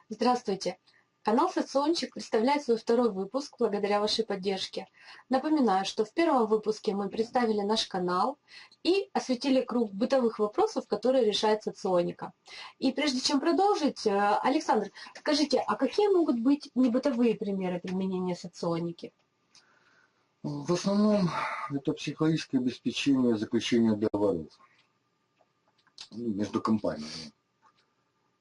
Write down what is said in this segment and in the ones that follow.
Здравствуйте! Канал Социончик представляет свой второй выпуск благодаря вашей поддержке. Напоминаю, что в первом выпуске мы представили наш канал и осветили круг бытовых вопросов, которые решает соционика. И прежде чем продолжить, Александр, скажите, а какие могут быть небытовые примеры применения соционики? В основном это психологическое обеспечение заключения договоров между компаниями.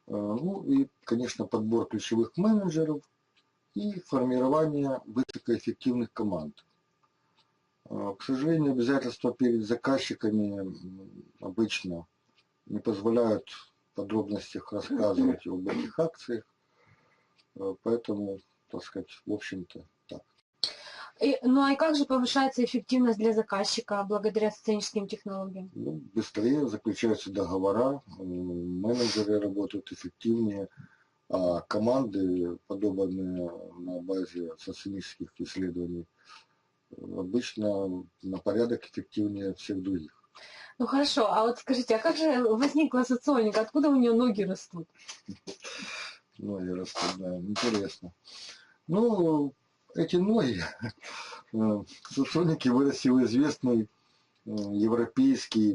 Ну и, конечно, подбор ключевых менеджеров и формирование высокоэффективных команд. К сожалению, обязательства перед заказчиками обычно не позволяют в подробностях рассказывать об этих акциях, поэтому, так сказать, в общем-то, так. Ну и как же повышается эффективность для заказчика благодаря сценическим технологиям? Ну, быстрее заключаются договора, менеджеры работают эффективнее, а команды, подобранные на базе социологических исследований, обычно на порядок эффективнее всех других. Ну хорошо, а вот скажите, а как же возникла соционика? Откуда у нее ноги растут? Ноги растут, да, интересно. Ну, эти ноги соционики вырастил известный европейский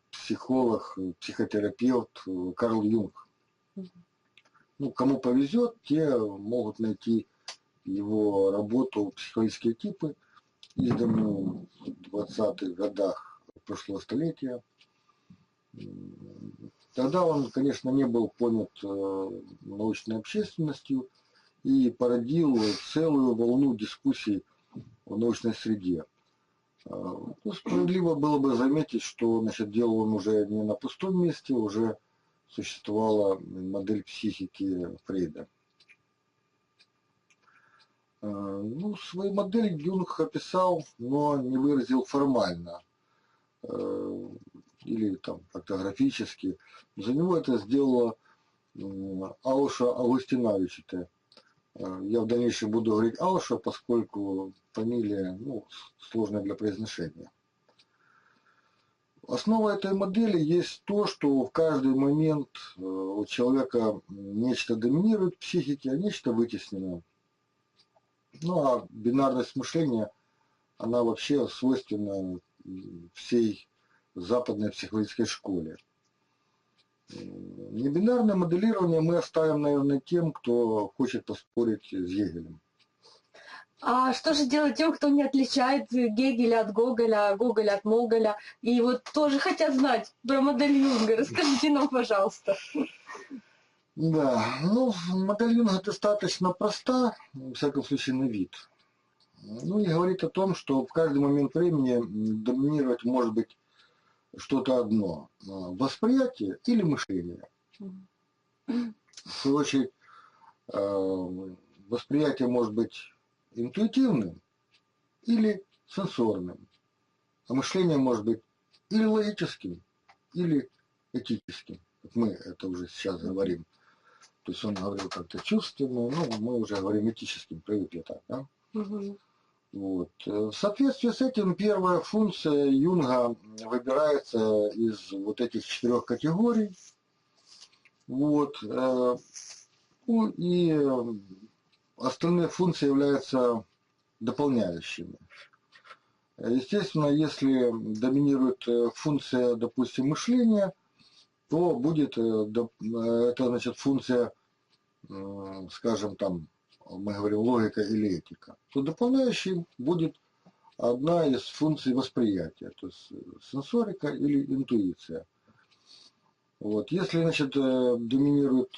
психолог, психотерапевт Карл Юнг. Ну, кому повезет, те могут найти его работу «Психологические типы», изданную в 20-х годах прошлого столетия. Тогда он, конечно, не был понят научной общественностью и породил целую волну дискуссий в научной среде. Ну, справедливо было бы заметить, что, значит, делал он уже не на пустом месте, уже существовала модель психики Фрейда. Ну, свою модель Юнг описал, но не выразил формально или там фактографически. За него это сделала Ауша Августиновича. Я в дальнейшем буду говорить Ауша, поскольку фамилия сложная для произношения. Основа этой модели есть то, что в каждый момент у человека нечто доминирует в психике, а нечто вытеснено. Ну а бинарность мышления, она вообще свойственна всей западной психологической школе. Небинарное моделирование мы оставим, наверное, тем, кто хочет поспорить с Гегелем. А что же делать тем, кто не отличает Гегеля от Гоголя, Гоголя от Моголя, и вот тоже хотят знать про модель Юнга? Расскажите нам, пожалуйста. Да, ну, модель Юнга достаточно проста, во всяком случае, на вид. Ну и говорит о том, что в каждый момент времени доминировать может быть что-то одно – восприятие или мышление. В свою очередь, восприятие может быть интуитивным или сенсорным, а мышление может быть или логическим, или этическим, как мы это уже сейчас говорим. То есть он говорил как-то чувственно, ну, мы уже говорим этическим, привыкли так, да? Вот. В соответствии с этим первая функция Юнга выбирается из вот этих 4 категорий. Вот. Ну, и остальные функции являются дополняющими. Естественно, если доминирует функция, допустим, мышления, то будет это, значит, функция, скажем, там, мы говорим, логика или этика, то дополняющей будет одна из функций восприятия, то есть сенсорика или интуиция. Вот. Если, значит, доминирует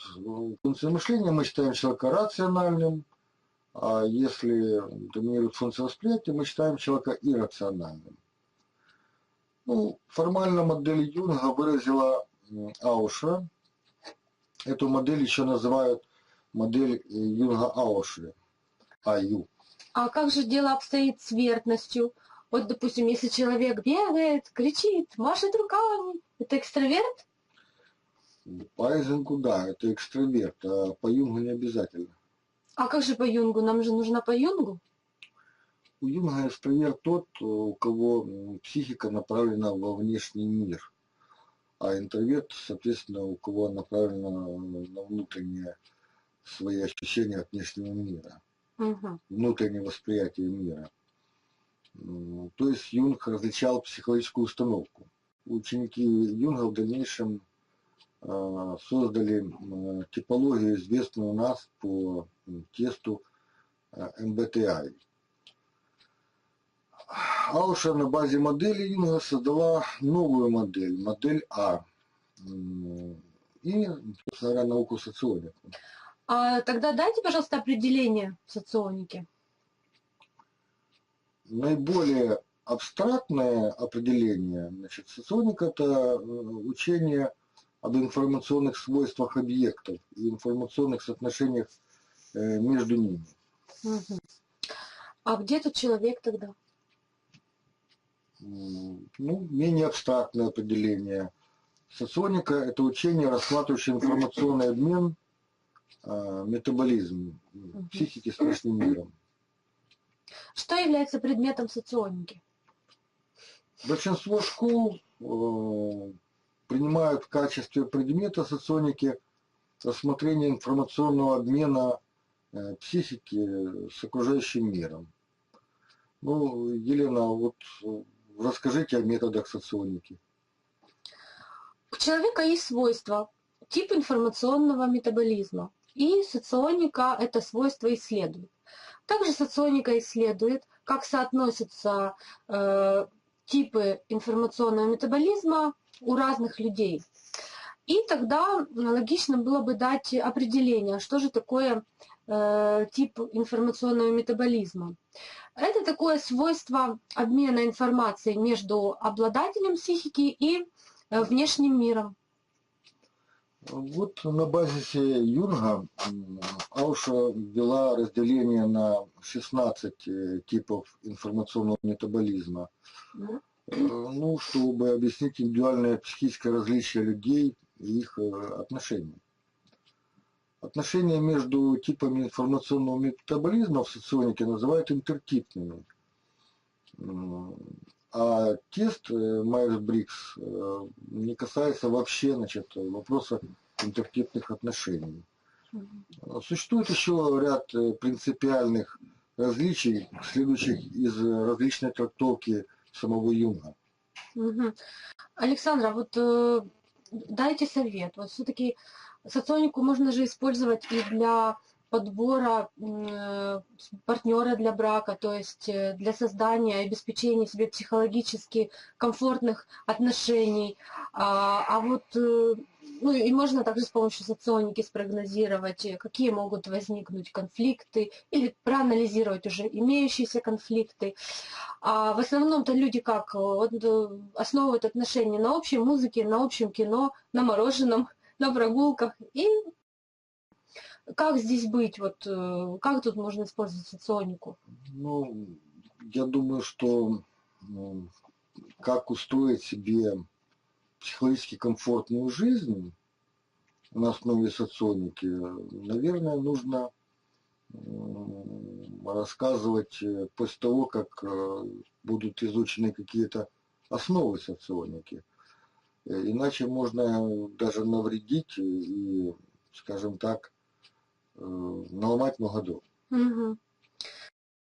функция мышления, мы считаем человека рациональным, а если доминирует функция восприятия, мы считаем человека иррациональным. Ну, формально модель Юнга выразила Ауша. Эту модель еще называют модель Юнга-Ауши, АЮ. А как же дело обстоит с верностью? Вот, допустим, если человек бегает, кричит, машет руками, это экстраверт? По Айзенку, да, это экстраверт, а по Юнгу не обязательно. А как же по Юнгу? Нам же нужно по Юнгу? У Юнга экстраверт тот, у кого психика направлена во внешний мир, а интроверт, соответственно, у кого направлена на внутреннее свои ощущения от внешнего мира, Мгм. внутреннее восприятие мира. То есть Юнг различал психологическую установку. Ученики Юнга в дальнейшем создали типологию, известную у нас по тесту MBTI. Ауша на базе модели Юнга создала новую модель, модель А. И, собственно говоря, науку соционику. А тогда дайте, пожалуйста, определение соционики. Наиболее абстрактное определение, значит, соционика – это учение об информационных свойствах объектов и информационных соотношениях между ними. Мгм. А где тут человек тогда? Ну, менее абстрактное определение. Соционика – это учение, рассматривающее информационный обмен, метаболизм психики с внешним миром. Что является предметом соционики? Большинство школ принимают в качестве предмета соционики рассмотрение информационного обмена психики с окружающим миром. Ну, Елена, вот расскажите о методах соционики. У человека есть свойства, тип информационного метаболизма, и соционика это свойство исследует. Также соционика исследует, как соотносятся типы информационного метаболизма у разных людей. И тогда логично было бы дать определение, что же такое тип информационного метаболизма. Это такое свойство обмена информацией между обладателем психики и внешним миром. Вот на базисе Юнга Ауша ввела разделение на 16 типов информационного метаболизма. Ну, чтобы объяснить индивидуальное психическое различие людей и их отношения. Отношения между типами информационного метаболизма в соционике называют интертипными. А тест Майерс-Бриггс не касается вообще, значит, вопроса интертипных отношений. Существует еще ряд принципиальных различий, следующих из различной трактовки самого Юнга. Угу. Александра, вот дайте совет. Вот все-таки соционику можно же использовать и для подбора партнера для брака, то есть для создания и обеспечения себе психологически комфортных отношений. Вот ну и можно также с помощью соционики спрогнозировать, какие могут возникнуть конфликты, или проанализировать уже имеющиеся конфликты. А в основном-то люди как вот, основывают отношения на общей музыке, на общем кино, на мороженом, на прогулках. И как здесь быть? Вот, как тут можно использовать соционику? Ну, я думаю, что как устроить себе психологически комфортную жизнь на основе соционики, наверное, нужно рассказывать после того, как будут изучены какие-то основы соционики. Иначе можно даже навредить и, скажем так, наломать много дров. Угу.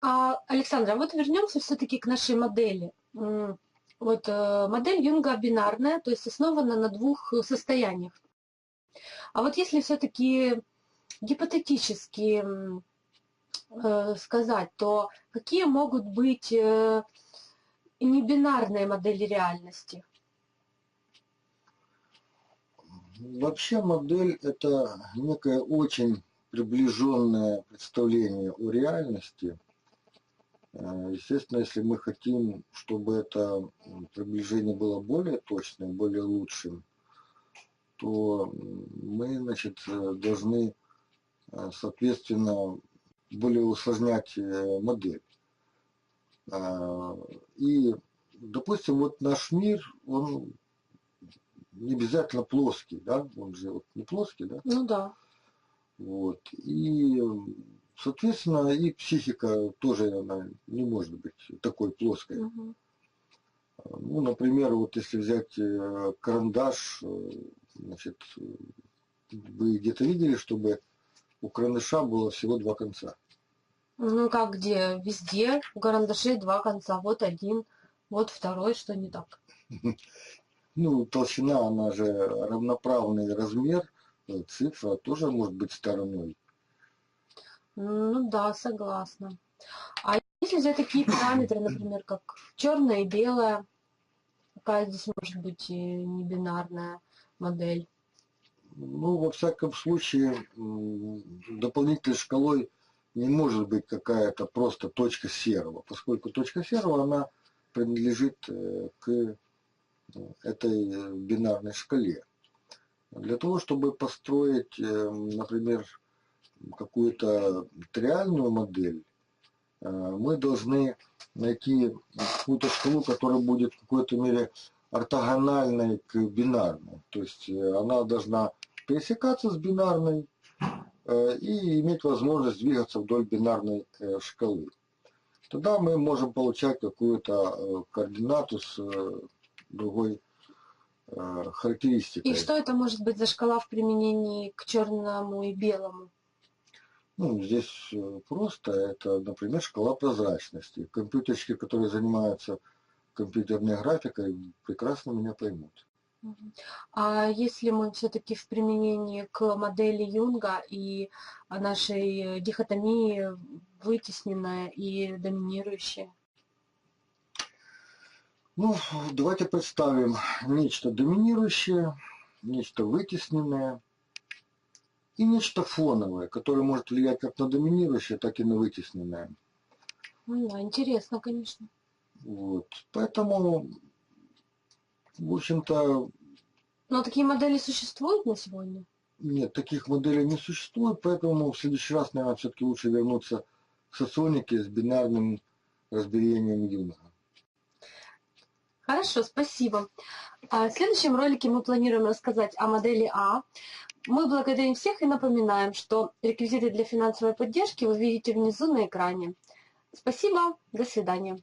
Александра, вот вернемся все-таки к нашей модели. Вот модель Юнга бинарная, то есть основана на двух состояниях. А вот если все-таки гипотетически сказать, то какие могут быть небинарные модели реальности? Вообще модель – это некое очень приближенное представление о реальности. Естественно, если мы хотим, чтобы это приближение было более точным, более лучшим, то мы, значит, должны, соответственно, более усложнять модель. И, допустим, вот наш мир, он не обязательно плоский, да, он же вот не плоский, да? Ну да. Вот. И, соответственно, и психика тоже она не может быть такой плоской. Угу. Ну, например, вот если взять карандаш, значит, вы где-то видели, чтобы у карандаша было всего 2 конца. Ну как где? Везде у карандашей 2 конца. Вот один, вот второй, что не так? Ну, толщина, она же равноправный размер, цифра тоже может быть стороной. Ну да, согласна. А если взять такие параметры, например, как черное и белое, какая здесь может быть и не бинарная модель? Ну, во всяком случае, дополнительной шкалой не может быть какая-то просто точка серого, поскольку точка серого, она принадлежит к этой бинарной шкале. Для того, чтобы построить, например, какую-то триальную модель, мы должны найти какую-то шкалу, которая будет в какой-то мере ортогональной к бинарной. То есть она должна пересекаться с бинарной и иметь возможность двигаться вдоль бинарной шкалы. Тогда мы можем получать какую-то координату с другой характеристикой. И что это может быть за шкала в применении к черному и белому? Ну, здесь просто это, например, шкала прозрачности. Компьютерщики, которые занимаются компьютерной графикой, прекрасно меня поймут. А если мы все-таки в применении к модели Юнга и нашей дихотомии вытесненная и доминирующая? Ну, давайте представим нечто доминирующее, нечто вытесненное и нечто фоновое, которое может влиять как на доминирующее, так и на вытесненное. Да, интересно, конечно. Вот. Поэтому, в общем-то, Но такие модели существуют на сегодня? нет, таких моделей не существует, поэтому в следующий раз, наверное, все-таки лучше вернуться к соционике с бинарным разбиением Юнга. Хорошо, спасибо. В следующем ролике мы планируем рассказать о модели А. Мы благодарим всех и напоминаем, что реквизиты для финансовой поддержки вы видите внизу на экране. Спасибо, до свидания.